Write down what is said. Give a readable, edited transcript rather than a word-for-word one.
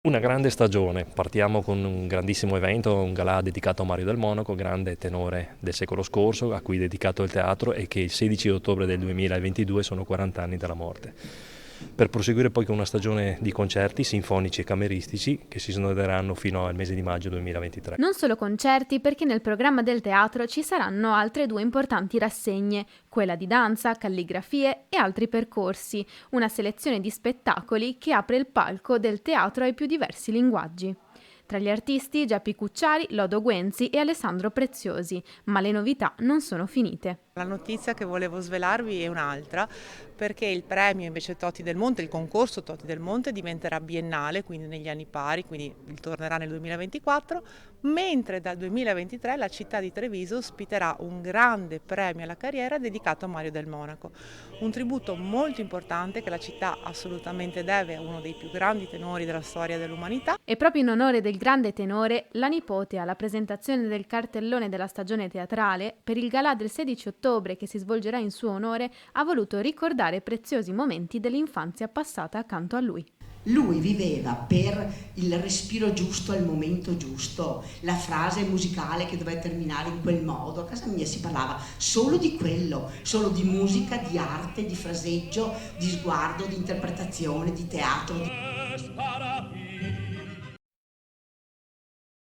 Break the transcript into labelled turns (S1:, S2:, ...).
S1: Una grande stagione, partiamo con un grandissimo evento, un galà dedicato a Mario del Monaco, grande tenore del secolo scorso, a cui è dedicato il teatro e che il 16 ottobre del 2022 sono 40 anni dalla morte. Per proseguire poi con una stagione di concerti sinfonici e cameristici che si snoderanno fino al mese di maggio 2023.
S2: Non solo concerti, perché nel programma del teatro ci saranno altre due importanti rassegne, quella di danza, calligrafie e altri percorsi, una selezione di spettacoli che apre il palco del teatro ai più diversi linguaggi. Tra gli artisti Geppi Cucciari, Lodo Guenzi e Alessandro Preziosi, ma le novità non sono finite.
S3: La notizia che volevo svelarvi è un'altra, perché il premio invece Toti del Monte, il concorso Toti del Monte diventerà biennale, quindi negli anni pari, quindi tornerà nel 2024, mentre dal 2023 la città di Treviso ospiterà un grande premio alla carriera dedicato a Mario del Monaco. Un tributo molto importante che la città assolutamente deve a uno dei più grandi tenori della storia dell'umanità.
S2: E proprio in onore del grande tenore, la nipote alla presentazione del cartellone della stagione teatrale, per il galà del 16 ottobre che si svolgerà in suo onore, ha voluto ricordare preziosi momenti dell'infanzia passata accanto a lui.
S4: Lui viveva per il respiro giusto al momento giusto, la frase musicale che doveva terminare in quel modo. A casa mia si parlava solo di quello, solo di musica, di arte, di fraseggio, di sguardo, di interpretazione, di teatro.